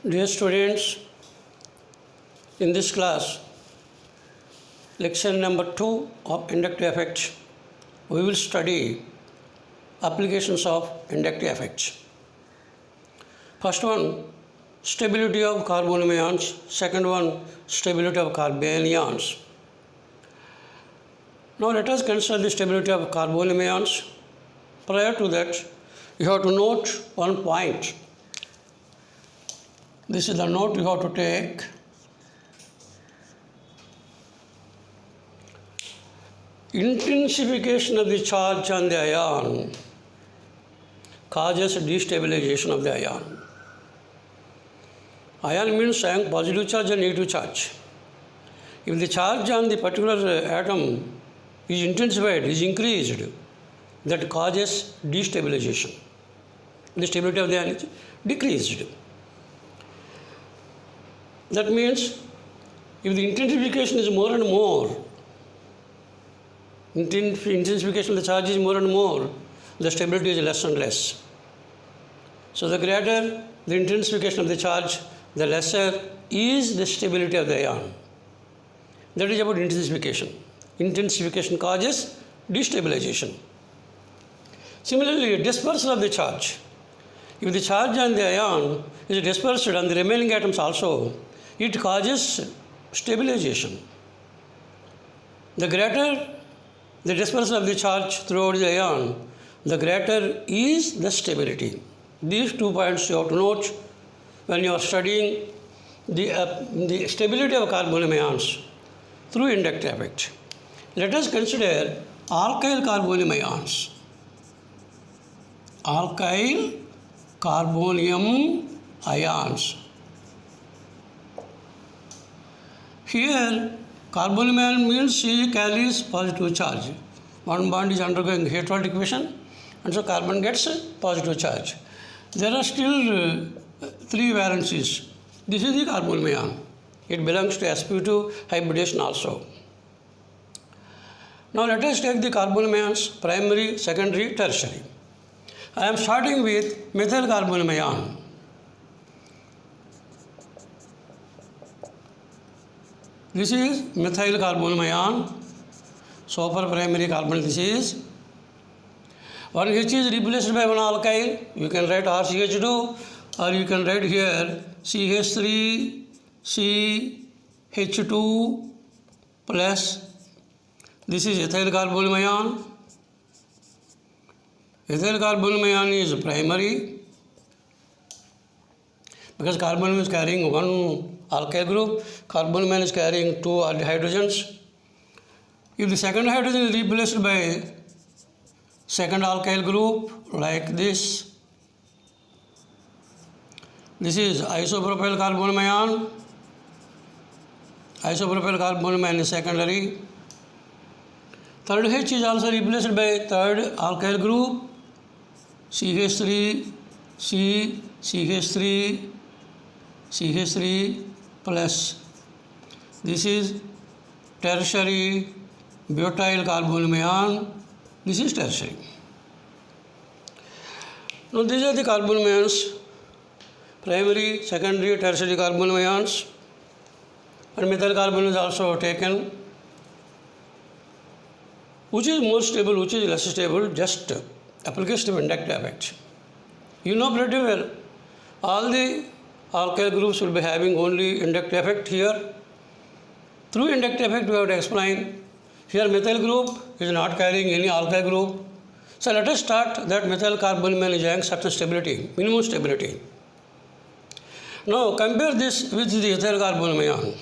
Dear students, in this class, lecture number 2 of inductive effects, we will study applications of inductive effects. First one, stability of carbonium ions. Second one, stability of carbanions. Now let us consider the stability of carbonium ions. Prior to that, you have to note one point. This is the note you have to take. Intensification of the charge on the ion causes destabilization of the ion. Ion means having positive charge and negative charge. If the charge on the particular atom is intensified, is increased, that causes destabilization. The stability of the ion is decreased. That means if the intensification is more and more, intensification of the charge is more and more, the stability is less and less. So the greater the intensification of the charge, the lesser is the stability of the ion. That is about intensification. Intensification causes destabilization. Similarly, dispersal of the charge. If the charge on the ion is dispersed on the remaining atoms also, it causes stabilization. The greater the dispersal of the charge throughout the ion, the greater is the stability. These 2 points you have to note when you are studying the stability of carbonium ions through inductive effect. Let us consider alkyl carbonium ions. Alkyl carbonium ions. Here, carbonium ion means it carries positive charge. One bond is undergoing heterolytic equation, and so carbon gets a positive charge. There are still 3 valencies. This is the carbonium ion. It belongs to sp2 hybridization also. Now let us take the carbonium ions, primary, secondary, tertiary. I am starting with methyl carbonium ion. This is methyl carbonium ion. So for primary carbon, this is one H is replaced by one alkyl. You can write RCH2, or you can write here CH3 CH2 plus. This is ethyl carbonium ion. Ethyl carbonium ion is primary because carbonium is carrying one alkyl group, carbonium ion is carrying 2 hydrogens. If the second hydrogen is replaced by second alkyl group like this is isopropyl carbonium ion. Isopropyl carbonium ion is secondary. Third H is also replaced by third alkyl group CH3 CH3 CH3 plus. This is tertiary butyl carbonium ion. This is tertiary. Now these are the carbonium ions, primary, secondary, tertiary carbonium ions, and methyl carbon is also taken. Which is more stable, which is less stable? Just application of inductive effect. You know pretty well, all the alkyl groups will be having only inductive effect here. Through inductive effect we have to explain. Here methyl group is not carrying any alkyl group. So let us start that methyl carbonium ion is having certain stability, minimum stability. Now compare this with the ethyl carbonium ion.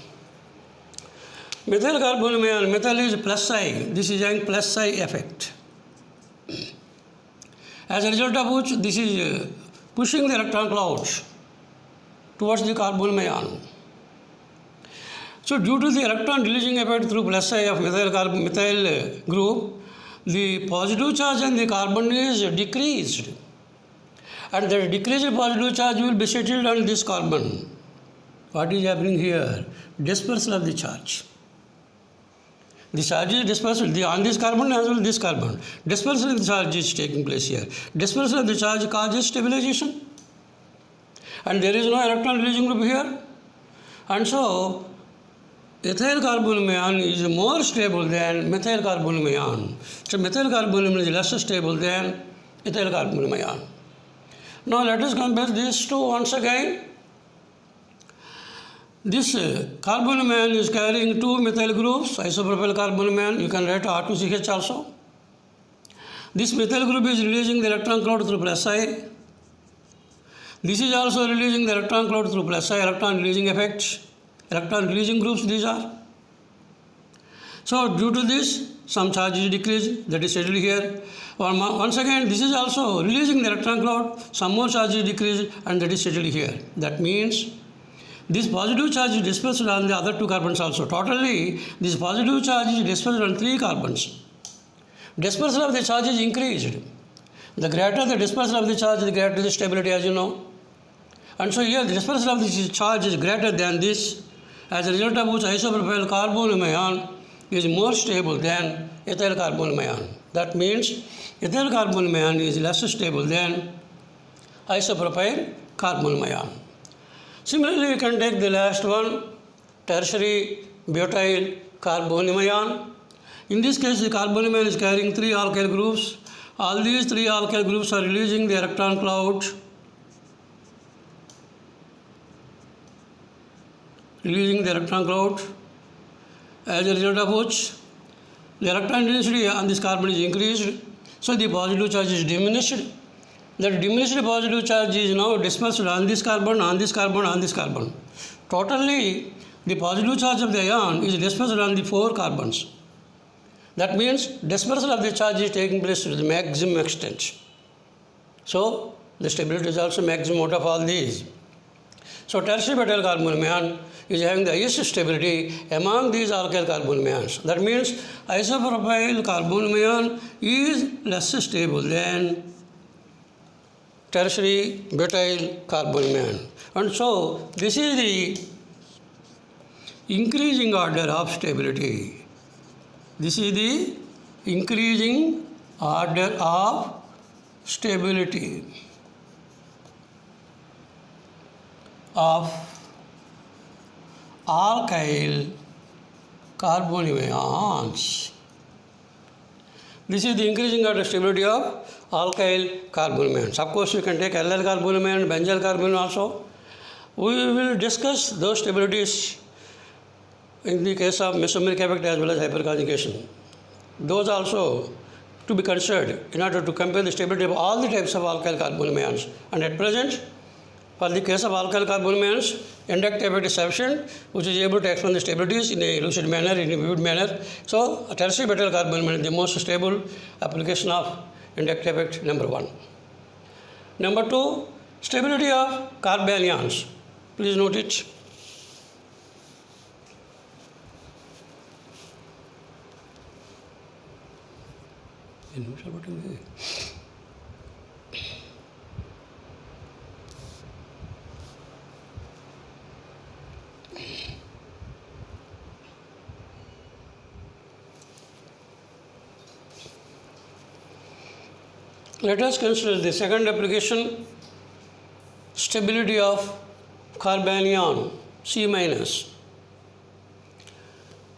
Methyl carbonium ion, methyl is plus I, this is having plus I effect. As a result of which this is pushing the electron clouds towards the carbonium ion. So due to the electron releasing effect through plus I of methyl group, the positive charge on the carbon is decreased. And the decreased positive charge will be settled on this carbon. What is happening here? Dispersal of the charge. The charge is dispersed on this carbon as well as this carbon. Dispersal of the charge is taking place here. Dispersal of the charge causes stabilization. and there is no electron releasing group here. And so ethyl carbonyl is more stable than methyl carbonyl. So methyl carbonyl is less stable than ethyl carbonyl. Now let us compare these two once again. This carbonyl is carrying two methyl groups, isopropyl carbonyl, you can write R2CH also. This methyl group is releasing the electron cloud through plus I. This is also releasing the electron cloud through plus I, electron releasing effects, electron releasing groups these are. So due to this, some charge is decreased, that is scheduled here. Once again, this is also releasing the electron cloud, some more charge is decreased, and that is scheduled here. That means this positive charge is dispersed on the other two carbons also. Totally, this positive charge is dispersed on three carbons. Dispersal of the charge is increased. The greater the dispersal of the charge, the greater the stability, as you know. And so here the dispersal of the charge is greater than this, as a result of which isopropyl carbonyl ion is more stable than ethyl carbonyl ion. That means ethyl carbonyl ion is less stable than isopropyl carbonyl ion. Similarly, we can take the last one, tertiary butyl carbonyl ion. In this case, the carbonyl ion is carrying three alkyl groups. All these three alkyl groups are releasing the electron cloud. As a result of which, the electron density on this carbon is increased. So the positive charge is diminished. That diminished positive charge is now dispersed on this carbon, on this carbon, on this carbon. Totally, the positive charge of the ion is dispersed on the four carbons. That means dispersal of the charge is taking place to the maximum extent. So the stability is also maximum out of all these. So tertiary butyl carbonyl ion is having the highest stability among these alkyl carbonyl ions. That means isopropyl carbonyl ion is less stable than tertiary butyl carbonyl ion. And so this is the increasing order of stability. This is the increasing order of stability of alkyl carbonyl ions. This is the increasing order stability of alkyl carbonyl ions. Of course, you can take allyl carbonyl ion and benzyl carbonyl also. We will discuss those stabilities in the case of mesomeric effect as well as hyperconjugation. Those also to be considered in order to compare the stability of all the types of alkyl carbonyl ions. And at present, for the case of alkyl carbonyl ions, inductive effect is sufficient, which is able to explain the stabilities in a lucid manner, in a vivid manner. So, a tertiary butyl carbonyl ion is the most stable application of inductive effect number 1. Number 2, stability of carbanions. Please note it. Let us consider the second application, stability of carbanion, C-.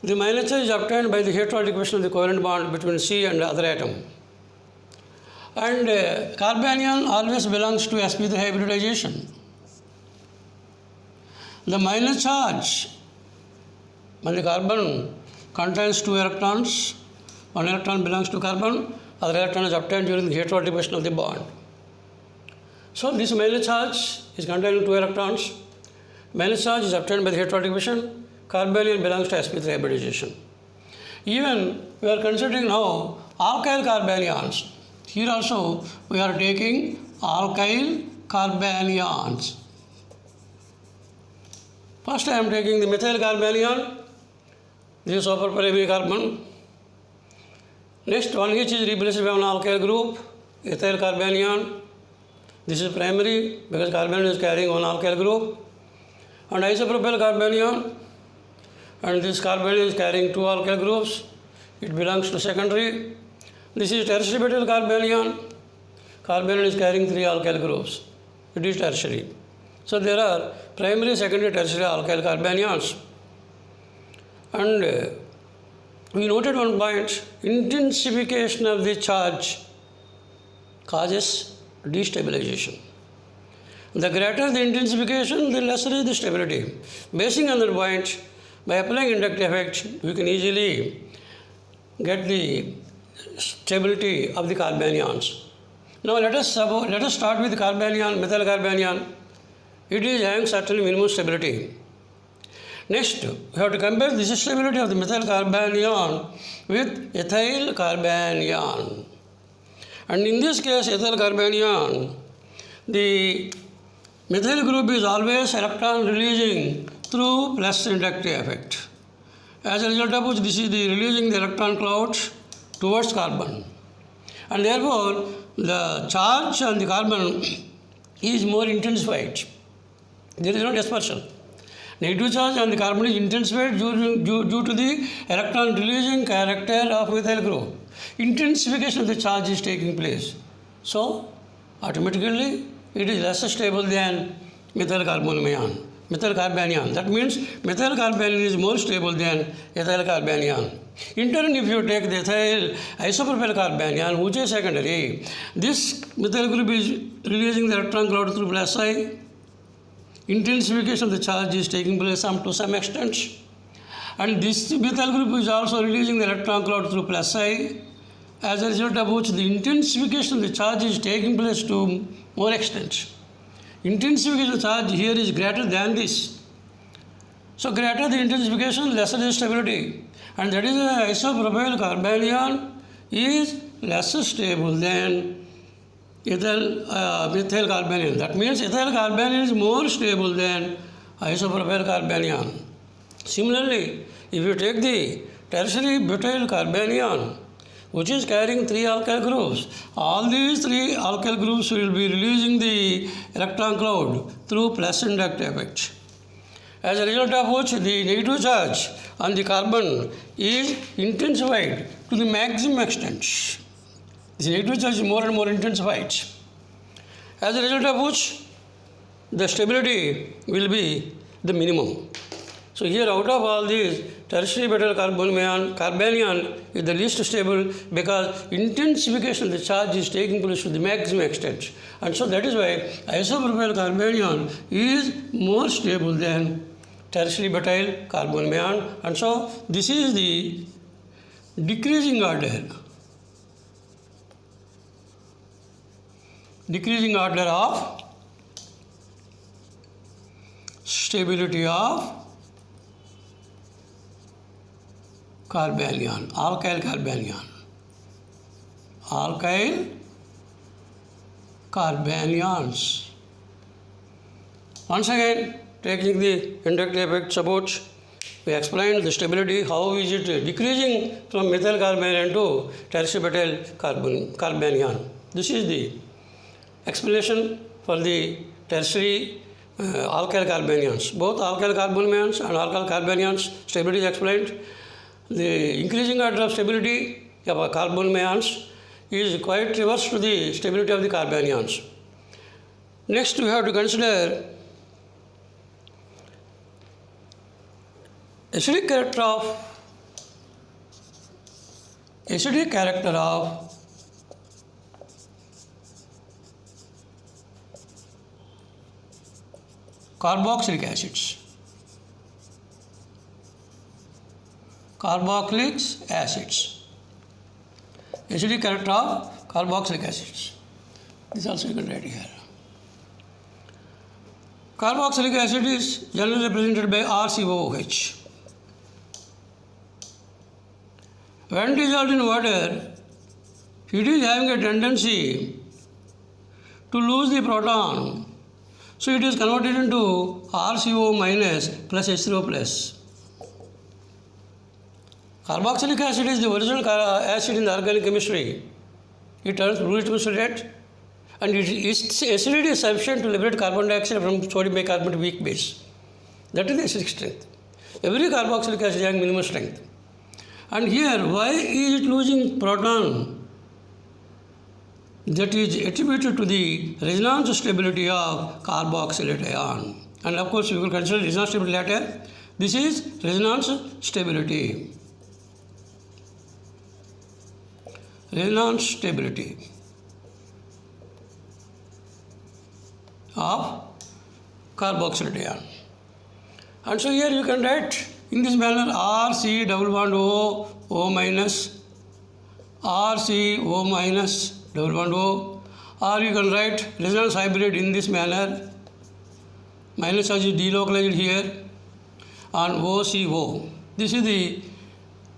The minus is obtained by the heterotic equation of the covalent bond between C and other atom. And carbanion always belongs to sp3 hybridization. The minus charge on the carbon contains 2 electrons. 1 electron belongs to carbon, other electron is obtained during the heterotic equation of the bond. So this minus charge is containing 2 electrons. Minus charge is obtained by the heterotic equation. Carbanion belongs to sp3 hybridization. Even we are considering now alkyl carbanions. Here also we are taking alkyl carbanions. First I am taking the methyl carbanion. This is superprimary carbon. Next 1H is replaced by an alkyl group, ethyl carbanion. This is primary because carbanion is carrying one alkyl group. And isopropyl carbanion. And this carbanion is carrying 2 alkyl groups. It belongs to secondary. This is tertiary butyl carbanion. Carbanion is carrying 3 alkyl groups. It is tertiary. So there are primary, secondary, tertiary alkyl carbanions. And we noted one point, intensification of the charge causes destabilization. The greater the intensification, the lesser is the stability. Basing on that point, by applying inductive effect, we can easily get the stability of the carbanions. Now let us start with carbanion, methyl carbanion. It is having certainly minimum stability. Next, we have to compare this stability of the methyl carbanion with ethyl carbanion. And in this case, ethyl carbanion, the methyl group is always electron releasing through plus inductive effect. As a result of which, this is the releasing the electron clouds towards carbon. And therefore, the charge on the carbon is more intensified. There is no dispersion. Negative charge on the carbon is intensified due to the electron releasing character of methyl group. Intensification of the charge is taking place. So, automatically, it is less stable than methyl carbanion. That means methyl carbanion is more stable than ethyl carbanion. In turn, if you take the ethyl isopropyl carbanion, which is secondary, this methyl group is releasing the electron cloud through plus I. Intensification of the charge is taking place to some extent. And this methyl group is also releasing the electron cloud through plus I. As a result of which, the intensification of the charge is taking place to more extent. Intensification of charge here is greater than this. So, greater the intensification, lesser the stability. And that is why isopropyl carbanion is less stable than methyl carbanion. That means ethyl carbanion is more stable than isopropyl carbanion. Similarly, if you take the tertiary butyl carbanion, which is carrying 3 alkyl groups, all these 3 alkyl groups will be releasing the electron cloud through plus inductive effect. As a result of which, the negative charge on the carbon is intensified to the maximum extent. The negative charge is more and more intensified. As a result of which, the stability will be the minimum. So here, out of all these, tertiary butyl carbanion is the least stable because intensification of the charge is taking place to the maximum extent. And so that is why isopropyl carbanion is more stable than tertiary butyl carbanion. And so this is the decreasing order of stability of carbanion, alkyl carbanions. Once again, taking the inductive effect support, we explained the stability, how is it decreasing from methyl carbanion to tertiary butyl carbanion. This is the explanation for the tertiary alkyl carbanions. Both alkyl carbanions and alkyl carbanions stability is explained. The increasing order of stability of carbanions is quite reverse to the stability of the carbanions. Next, we have to consider acidic character of carboxylic acids. Acidic character of carboxylic acids. This also you can write here. Carboxylic acid is generally represented by RCOOH. When dissolved in water, it is having a tendency to lose the proton. So it is converted into RCO minus plus H3O plus. Carboxylic acid is the original acid in the organic chemistry. It turns blue to red, and its acidity is sufficient to liberate carbon dioxide from sodium bicarbonate weak base. That is the acidic strength. Every carboxylic acid has minimum strength. And here, why is it losing proton? that is attributed to the resonance stability of carboxylate ion. And of course, we will consider resonance stability later. This is resonance stability. Resonance stability of carboxylate ion. And so here you can write in this manner RC double bond O, O minus, RC O minus double bond O, or you can write resonance hybrid in this manner, minus as is delocalized here, and OCO. This is the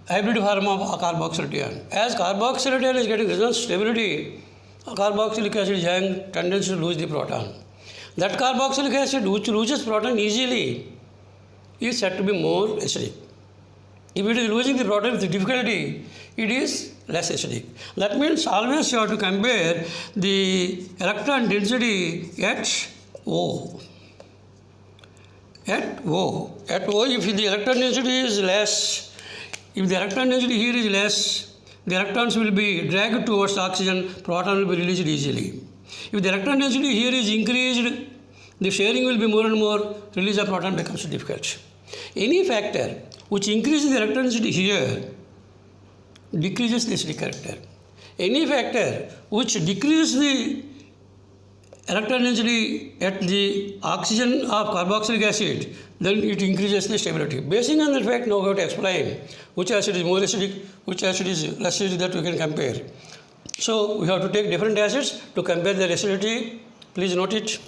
hybrid form of carboxylate ion. As carboxylate ion is getting resonance stability, carboxylic acid is having tendency to lose the proton. That carboxylic acid which loses proton easily is said to be more acidic. If it is losing the proton with difficulty, it is less acidic. That means always you have to compare the electron density at O. At O. At O, if the electron density is less, if the electron density here is less, the electrons will be dragged towards oxygen, proton will be released easily. If the electron density here is increased, the sharing will be more and more, release of proton becomes difficult. Any factor which increases the electron density here decreases the acidic character. Any factor which decreases the electron density at the oxygen of carboxylic acid, then it increases the stability. Basing on that fact, now we have to explain which acid is more acidic, which acid is less acidic, that we can compare. So we have to take different acids to compare their acidity. Please note it.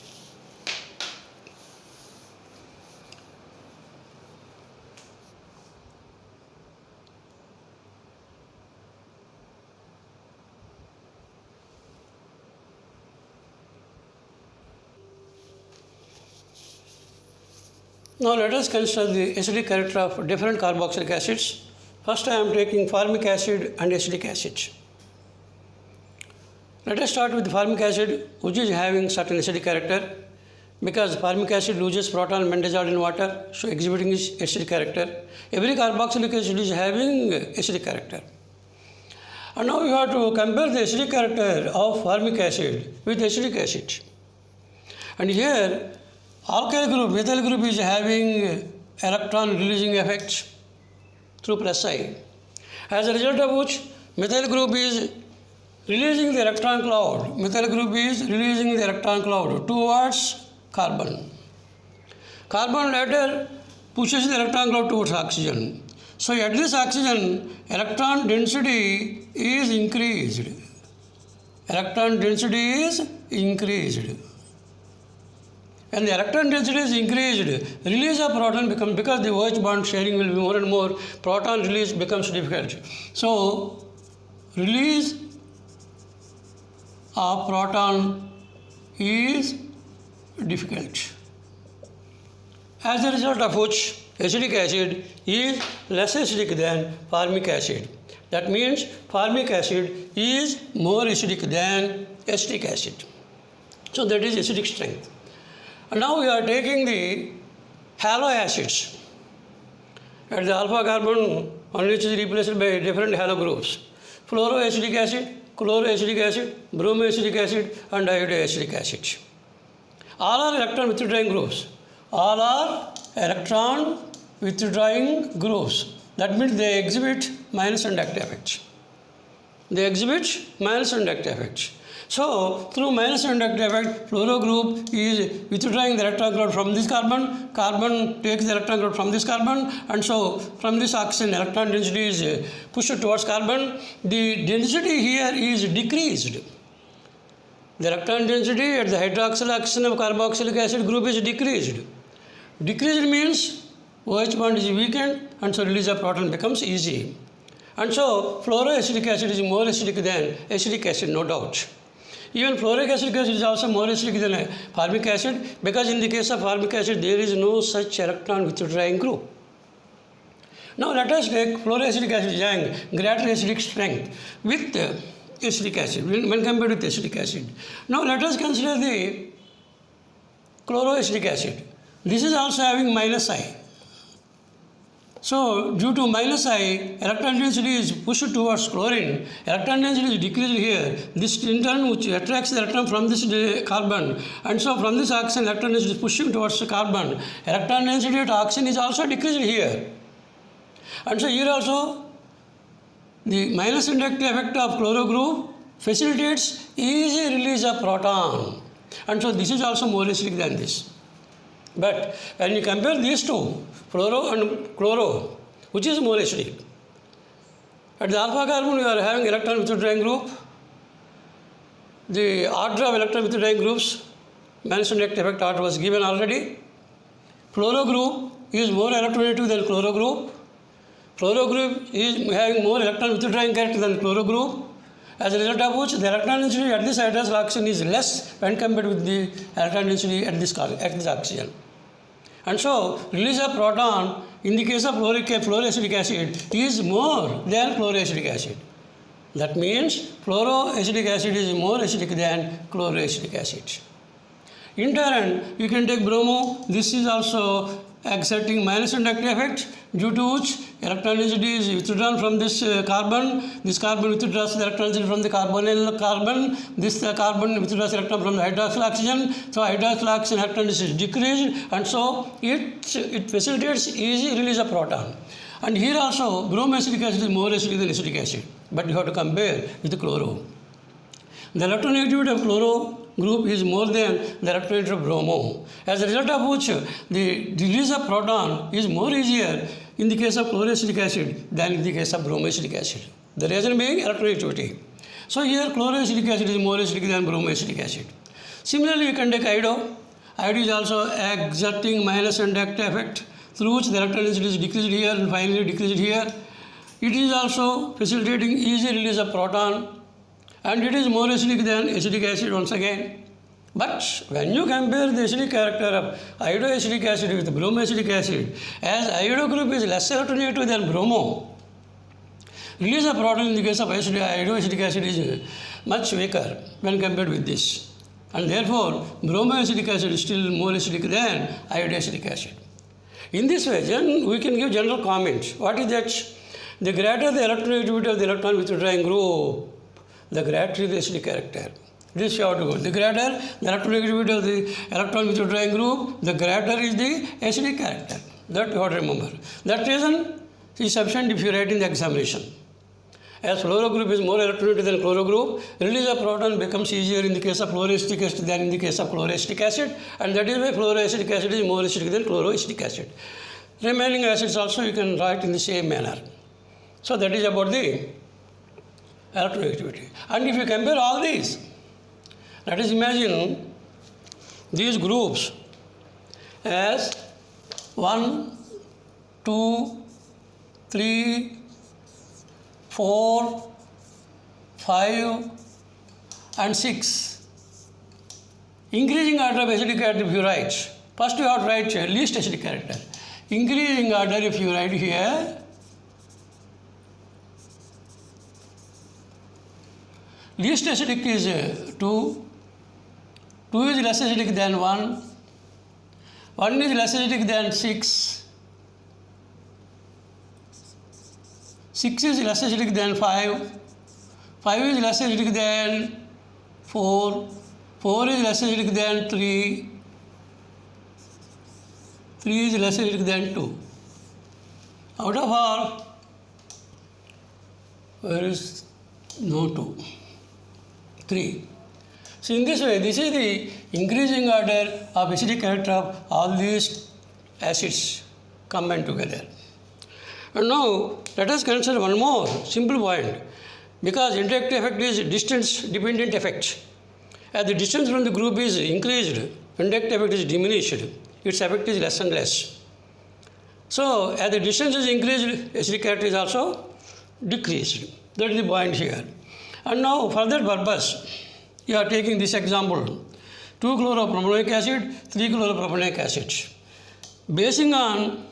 Now let us consider the acidic character of different carboxylic acids. First I am taking formic acid and acetic acid. Let us start with formic acid, which is having certain acidic character, because formic acid loses proton when dissolved in water, so exhibiting its acidic character. Every carboxylic acid is having acidic character. And now we have to compare the acidic character of formic acid with acetic acid. And here alkyl group, methyl group is having electron releasing effect through plus I. As a result of which, methyl group is releasing the electron cloud. Methyl group is releasing the electron cloud towards carbon. Carbon later pushes the electron cloud towards oxygen. So at this oxygen, electron density is increased. Electron density is increased. When the electron density is increased, release of proton becomes, because the OH bond sharing will be more and more, proton release becomes difficult. So release of proton is difficult. As a result of which, acetic acid is less acidic than formic acid. That means formic acid is more acidic than acetic acid. So that is acidic strength. And now we are taking the halo acids. At the alpha carbon, one which is replaced by different halo groups. Fluoroacetic acid, chloroacetic acid, bromoacetic acid, and iodoacetic acid. All are electron withdrawing groups. All are electron withdrawing groups. That means they exhibit minus and active effects. They exhibit minus and active effects. So, through minus and active effect, fluoro group is withdrawing the electron cloud from this carbon, carbon takes the electron cloud from this carbon, and so from this oxygen, electron density is pushed towards carbon. The density here is decreased. The electron density at the hydroxyl oxygen of carboxylic acid group is decreased. Decreased means OH bond is weakened, and so release of proton becomes easy. And so, fluoroacetic acid is more acidic than acetic acid, no doubt. Even fluoric acid is also more acidic than formic acid, because in the case of formic acid there is no such electron withdrawing group. Now let us take fluoroacetic acid having greater acidic strength with acetic acid when compared with acetic acid. Now let us consider the chloroacetic acid. This is also having minus I. So due to minus I, electron density is pushed towards chlorine. Electron density is decreased here. This in turn which attracts the electron from this carbon, and so from this oxygen electron density is pushing towards the carbon. Electron density at oxygen is also decreased here. And so here also the minus inductive effect of chloro group facilitates easy release of proton. And so this is also more acidic than this. But when you compare these two, fluoro and chloro, which is more acidic? At the alpha carbon, we are having electron withdrawing group. The order of electron withdrawing groups, minus inductive effect order was given already. Fluoro group is more electronegative than chloro group. Fluoro group is having more electron withdrawing character than chloro group. As a result of which, the electron density at this hydroxyl oxygen is less when compared with the electron density at this oxygen. And so, release of proton in the case of fluoroacetic acid is more than fluoroacetic acid. That means fluoroacetic acid is more acidic than chloroacetic acid. In turn, you can take bromo. This is also exerting minus inductive effect, due to which electron density is withdrawn from this carbon. This carbon withdraws the electron density from the carbonyl carbon. This carbon withdraws electron from the hydroxyl oxygen. So hydroxyl oxygen electron density is decreased, and so it facilitates easy release of proton. And here also bromoacidic acid is more acidic than acetic acid, but you have to compare with the chloro. The electronegativity of chloro group is more than the electronegativity of bromo. As a result of which, the release of proton is more easier in the case of chloroacetic acid than in the case of bromoacetic acid. The reason being electronegativity. So here chloroacetic acid is more acidic than bromoacetic acid. Similarly, you can take iodo. Iodo is also exerting minus inductive effect, through which the electron density is decreased here and finally decreased here. It is also facilitating easy release of proton, and it is more acidic than acetic acid once again. But when you compare the acidic character of iodoacetic acid with bromoacetic acid, as iodo group is less electronegative than bromo, release of proton in the case of iodoacetic acid is much weaker when compared with this. And therefore, bromoacetic acid is still more acidic than iodoacetic acid. In this way, then we can give general comment. What is that? The greater the electronegativity of the electron withdrawing group, the greater the acidic character. This you have to go. The greater the electronegativity of the electron withdrawing group, the greater is the acidic character. That you have to remember. That reason is sufficient if you write in the examination. As fluoro group is more electronegative than chloro group, release of proton becomes easier in the case of fluoroacetic acid than in the case of chloroacetic acid, and that is why fluoroacetic acid is more acidic than chloroacetic acid. Remaining acids also you can write in the same manner. So that is about the electronegativity. And if you compare all these, let us imagine these groups as 1, 2, 3, 4, 5 and 6. Increasing order of acidic character if you write. First you have to write least acidic character. Increasing order if you write here, least acidic is 2, 2 is less acidic than 1, 1 is less acidic than 6, 6 is less acidic than 5, 5 is less acidic than 4, 4 is less acidic than 3, 3 is less acidic than 2. Out of all, where is no 2? 3. So in this way, this is the increasing order of acidic character of all these acids combined together. And now let us consider one more simple point, because interactive effect is distance dependent effect. As the distance from the group is increased, interactive effect is diminished, its effect is less and less. So as the distance is increased, acidic character is also decreased. That is the point here. And now for that purpose, you are taking this example, 2-chloropropanoic acid, 3-chloropropanoic acid. Basing on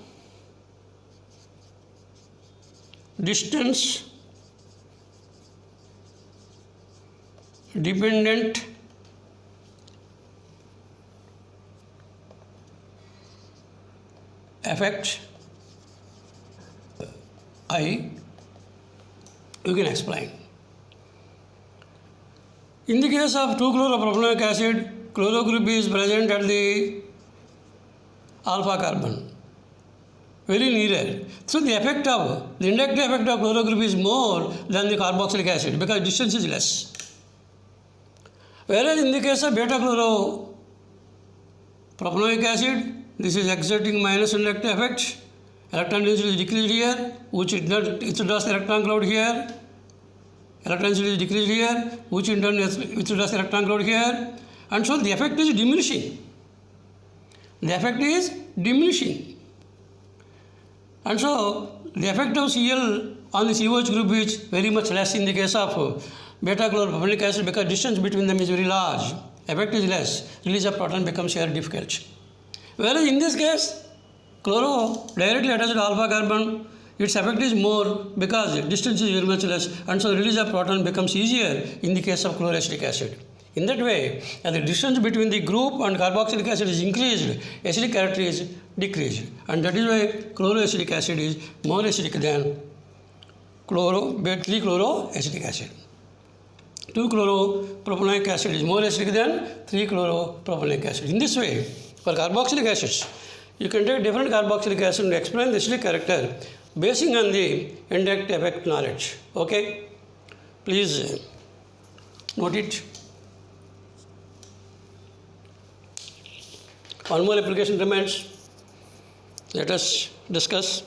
distance dependent effect I, you can explain. In the case of 2-chloropropanoic acid, chloro group is present at the alpha carbon, very nearer. So the inductive effect of chloro group is more than the carboxylic acid because distance is less. Whereas in the case of beta-chloropropanoic acid, this is exerting minus inductive effect. Electron density is decreased here, which it does electron cloud here. Electron density is decreased here, which in turn does electron cloud here. And so the effect is diminishing. The effect is diminishing. And so the effect of Cl on the COH group is very much less in the case of beta-chloropropanoic acid because distance between them is very large. Effect is less. Release of proton becomes very difficult. Whereas in this case, chloro directly attached to alpha carbon, its effect is more because distance is very much less, and so release of proton becomes easier in the case of chloroacetic acid. In that way, as the distance between the group and carboxylic acid is increased, acidic character is decreased, and that is why chloroacetic acid is more acidic than 3-chloroacetic acid. 2-chloropropanoic acid is more acidic than 3-chloropropanoic acid. In this way, for carboxylic acids, you can take different carboxylic acid and explain the acidic character basing on the inductive effect knowledge. Okay? Please note it. One more application remains. Let us discuss.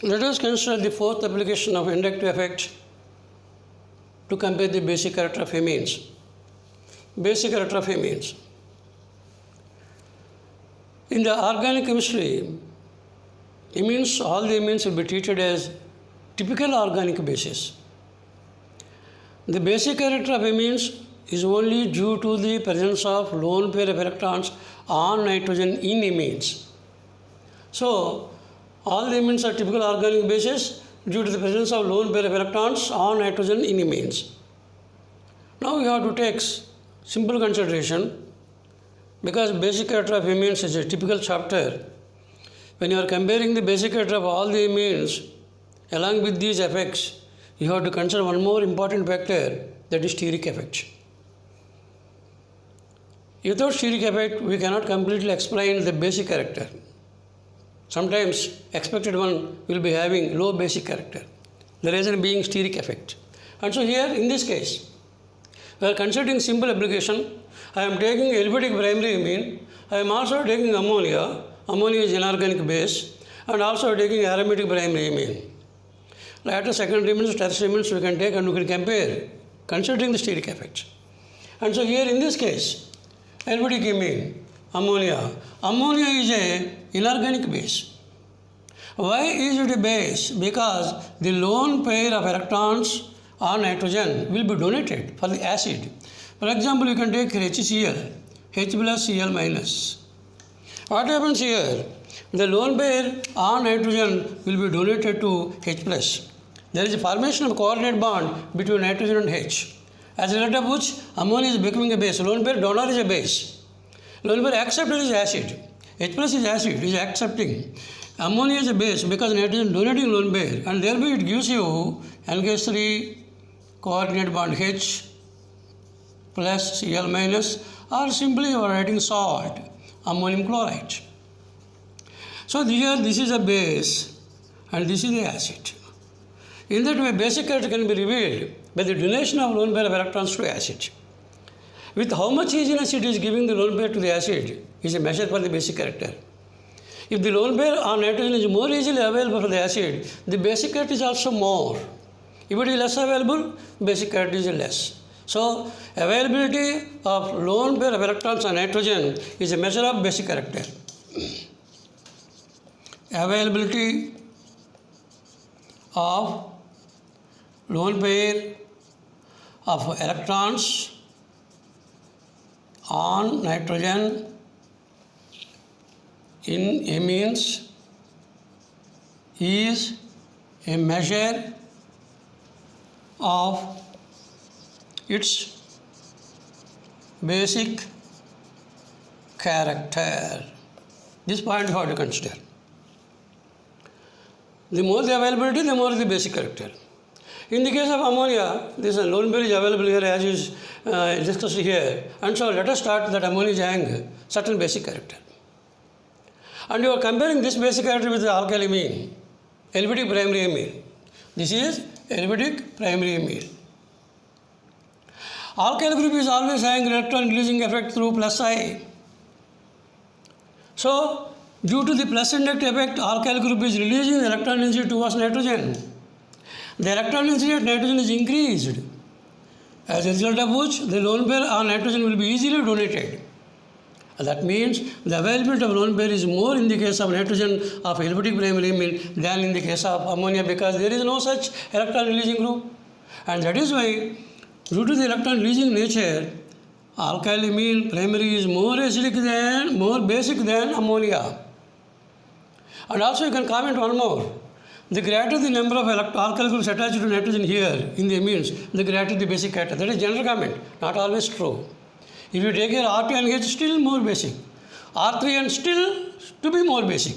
Let us consider the fourth application of inductive effect to compare the basic character of amines. Basic character of amines. In the organic chemistry, amines, all the amines will be treated as typical organic bases. The basic character of amines is only due to the presence of lone pair of electrons on nitrogen in amines. So, all the amines are typical organic bases due to the presence of lone pair of electrons on nitrogen in amines. Now we have to take simple consideration because basic character of amines is a typical chapter. When you are comparing the basic character of all the amines along with these effects, you have to consider one more important factor, that is steric effect. Without steric effect, we cannot completely explain the basic character. Sometimes expected one will be having low basic character. The reason being steric effect. And so here in this case, we are considering simple application. I am taking aliphatic primary amine. I am also taking ammonia. Ammonia is inorganic base. And also taking aromatic primary amine. Later secondary amines, tertiary amines we can take and we can compare considering the steric effect. And so here in this case, aliphatic amine, ammonia. Ammonia is a inorganic base. Why is it a base? Because the lone pair of electrons on nitrogen will be donated for the acid. For example, you can take HCl, H plus Cl minus. What happens here? The lone pair on nitrogen will be donated to H plus. There is a formation of coordinate bond between nitrogen and H. As a result of which, ammonia is becoming a base. Lone pair donor is a base. Lone pair acceptor is acid. H plus is acid, is accepting. Ammonia is a base because nitrogen donating lone pair, and thereby it gives you NH3 coordinate bond H plus Cl minus, or simply you are writing salt, ammonium chloride. So here this is a base and this is the acid. In that way, basic character can be revealed by the donation of lone pair of electrons to acid. With how much easiness it is giving the lone pair to the acid is a measure for the basic character. If the lone pair on nitrogen is more easily available for the acid, the basic character is also more. If it is less available, basic character is less. So, availability of lone pair of electrons on nitrogen is a measure of basic character. Availability of lone pair of electrons on nitrogen in amines is a measure of its basic character. This point you have to consider. The more the availability, the more the basic character. In the case of ammonia, this lone pair is available here as is discussed here. And so let us start that ammonia is having certain basic character. And you are comparing this basic character with the alkyl amine, aliphatic primary amine. This is aliphatic primary amine. Alkyl group is always having electron releasing effect through plus I. So, due to the plus index effect, alkyl group is releasing the electron density towards nitrogen. The electron density at nitrogen is increased, as a result of which the lone pair on nitrogen will be easily donated. That means the availability of lone pair is more in the case of nitrogen of aliphatic primary amine than in the case of ammonia, because there is no such electron releasing group. And that is why, due to the electron releasing nature, alkyl amine primary is more basic than ammonia. And also you can comment one more. The greater the number of alkyl groups attached to nitrogen here in the amines, the greater the basic character. That is general comment, not always true. If you take here R2 and H, still more basic. R3 and still to be more basic.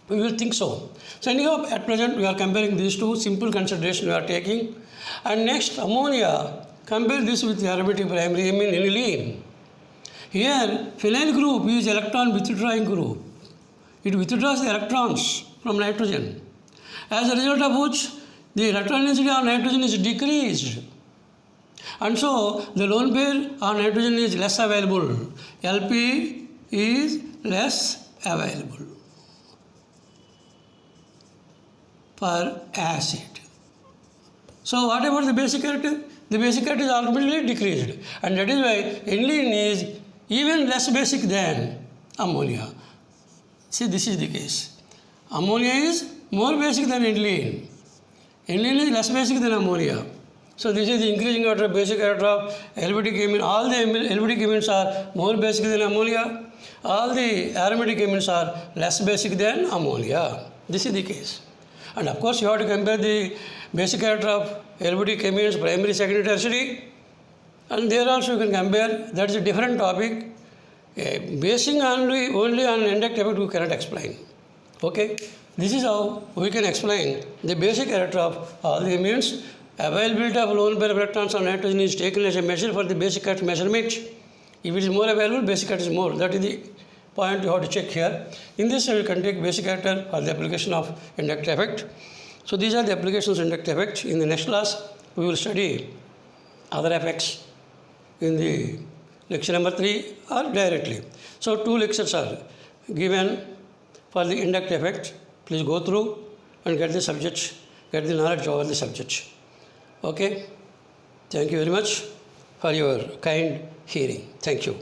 We will think so. So anyhow, at present we are comparing these two, simple consideration we are taking. And next, ammonia, compare this with the aromatic primary amine aniline. Here, phenyl group is electron withdrawing group. It withdraws the electrons from nitrogen. As a result of which, the electron density on nitrogen is decreased. And so, the lone pair on nitrogen is less available. LP is less available per acid. So, what about the basic character? The basic character is ultimately decreased. And that is why aniline is even less basic than ammonia. See, this is the case. Ammonia is more basic than aniline. Aniline is less basic than ammonia. So this is the increasing order of basic character of aliphatic amine. All the aliphatic amines are more basic than ammonia. All the aromatic amines are less basic than ammonia. This is the case. And of course, you have to compare the basic character of aliphatic amines, primary, secondary, tertiary. And there also you can compare. That is a different topic. Basing only on indirect effect we cannot explain. Okay? This is how we can explain the basic character of all the amines. Availability of lone pair of electrons on nitrogen is taken as a measure for the basic character measurement. If it is more available, basic character is more. That is the point you have to check here. In this, we can take basic character for the application of inductive effect. So these are the applications of inductive effect. In the next class, we will study other effects in the lecture number 3 or directly. So 2 lectures are given for the inductive effect. Please go through and get the subject, get the knowledge over the subject. Okay? Thank you very much for your kind hearing. Thank you.